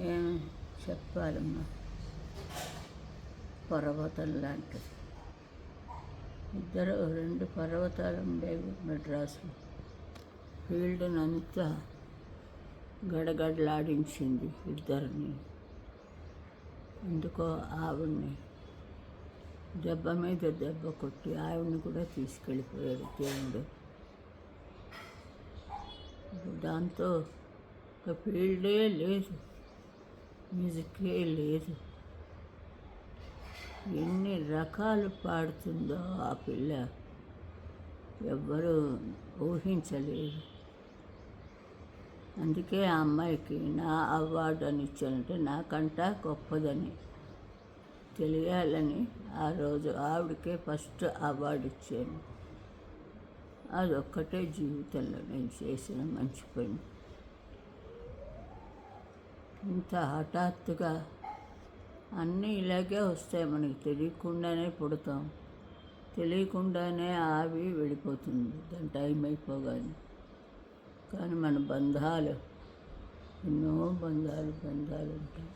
ఏం చెప్పాలమ్మా, పర్వతం లాంటిది. రెండు పర్వతాలు ఉండేవి మెడ్రాసులో. ఫీల్డ్నంతా గడగడలాడించింది ఇద్దరిని. ఎందుకో ఆవిడ్ని దెబ్బ మీద దెబ్బ కొట్టి ఆవిడ్ని కూడా తీసుకెళ్ళిపోయాడు దేవుడు. దాంతో ఒక ఫీల్డే లేదు, మ్యూజిక్కే లేదు. ఎన్ని రకాలు పాడుతుందో ఆ పిల్ల ఎవ్వరూ ఊహించలేదు. అందుకే ఆ అమ్మాయికి నా అవార్డు అని ఇచ్చానంటే నాకంట గొప్పదని తెలియాలని ఆ రోజు ఆవిడకే ఫస్ట్ అవార్డు ఇచ్చాను. అదొక్కటే జీవితంలో నేను చేసిన మంచి పని. ఇంత హఠాత్తుగా అన్నీ ఇలాగే వస్తాయి, మనకి తెలియకుండానే పుడతాం, తెలియకుండానే ఆవి వెళ్ళిపోతుంది దాని టైం అయిపోగానే. కానీ మన బంధాలు, ఎన్నో బంధాలు ఉంటాయి.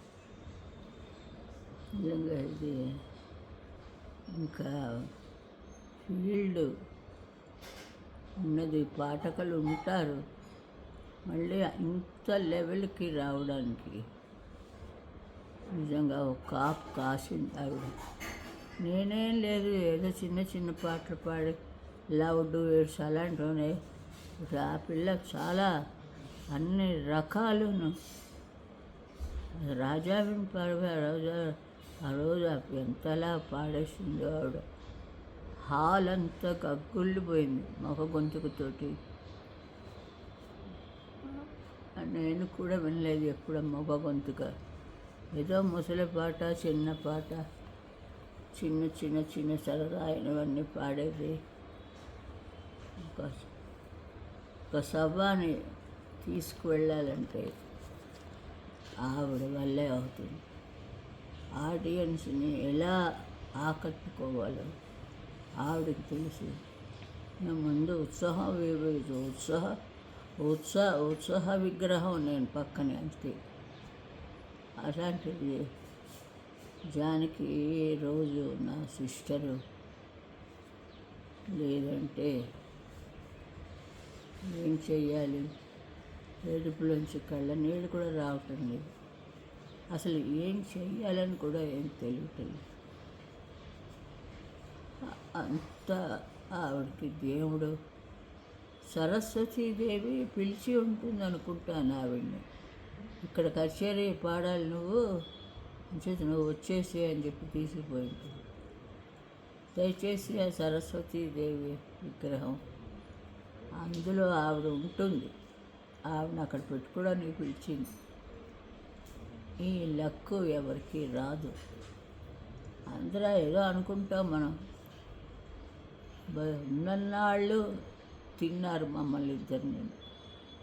నిజంగా ఇది ఇంకా ఫీల్డ్ ఉన్నది, పాఠకులు ఉంటారు. మళ్ళీ ఇంత లెవెల్కి రావడానికి నిజంగా ఒక కాపు కాసింది ఆవిడ. నేనేం లేదు, ఏదో చిన్న చిన్న పాటలు పాడి లౌడ్ ఎయిడ్స్ అలాంటివనే. ఆ పిల్ల చాలా అన్ని రకాలును రాజావిని పర్వ ఆ రోజు ఎంతలా పాడేసిందో ఆవిడ. హాల్ అంతా గగ్గుల్లిపోయింది మొగ గొంతుకుతోటి. నేను కూడా వినలేదు ఎప్పుడు మొగ గొంతుక. ఏదో ముసలి పాట, చిన్న పాట, చిన్న చిన్న చిన్న సరదాయినవన్నీ పాడేది. ఒక సభని తీసుకువెళ్ళాలంటే ఆవిడ వల్లే అవుతుంది. ఆడియన్స్ని ఎలా ఆకట్టుకోవాలో ఆవిడకి తెలుసు. ముందు ఉత్సాహ విగ్రహం నేను పక్కనే అంతే. అలాంటిది జానకి రోజు నా సిస్టరు లేదంటే ఏం చెయ్యాలి, ఏడుపులోంచి కళ్ళ నీళ్ళు కూడా రావటం లేదు. అసలు ఏం చెయ్యాలని కూడా ఏం తెలియటలేదు. అంతా ఆవిడకి దేవుడు సరస్వతీదేవి పిలిచి ఉంటుంది అనుకుంటాను ఆవిడ్ని. ఇక్కడ కచేరీ పాడాలి నువ్వు వచ్చేసి అని చెప్పి తీసుకుపోయి ఉంటుంది. దయచేసి ఆ సరస్వతీదేవి విగ్రహం అందులో ఆవిడ ఉంటుంది. ఆవిడని అక్కడ పెట్టుకోవడానికి పిలిచింది. ఈ లక్కు ఎవరికి రాదు. అందరూ ఏదో అనుకుంటాం మనం. ఉన్నన్నాళ్ళు తిన్నారు మమ్మల్ని ఇద్దరిని.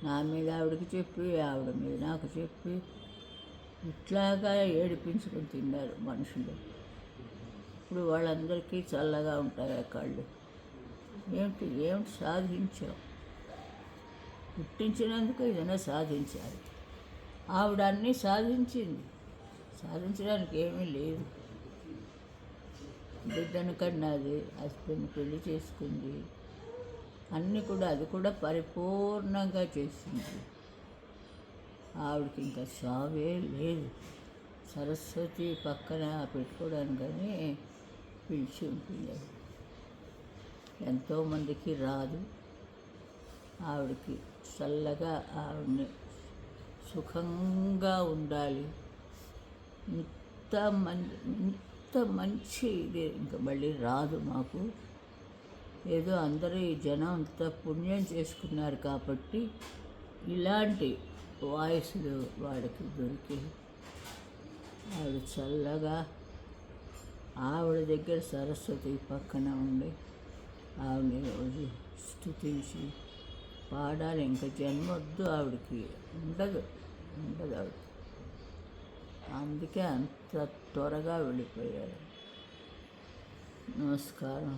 నా మీద ఆవిడకి చెప్పి, ఆవిడ మీద నాకు చెప్పి, ఇట్లాగా ఏడిపించుకొని తిన్నారు మనుషులు. ఇప్పుడు వాళ్ళందరికీ చల్లగా ఉంటాయి ఆ కళ్ళు. ఏమిటి సాధించావు? పుట్టించినందుకు ఏదైనా సాధించాలి. ఆవిడ అన్నీ సాధించింది. సాధించడానికి ఏమీ లేదు. బిడ్డను కన్నది, హస్బెండ్ పెళ్లి చేసుకుంది, అన్నీ కూడా అది కూడా పరిపూర్ణంగా చేసింది. ఆవిడకి ఇంకా సావే లేదు. సరస్వతి పక్కన పెట్టుకోవడానికి కానీ పిలిచి ఉంటుంది. ఎంతోమందికి రాదు. ఆవిడకి చల్లగా ఆవిడని సుఖంగా ఉండాలి. ఇంత మంచి ఇది ఇంకా మళ్ళీ రాదు మాకు. ఏదో అందరూ ఈ జనం అంత పుణ్యం చేసుకున్నారు కాబట్టి ఇలాంటి వాయిస్లు వాడికి దొరికి ఆవిడ చల్లగా ఆవిడ దగ్గర సరస్వతి పక్కన ఉండి ఆవిడని రోజు స్తుతించి పాడాలి. ఇంకా జన్మొద్దు ఆవిడకి, ఉండదు ఆవిడ. అందుకే అంత త్వరగా వెళ్ళిపోయారు. నమస్కారం.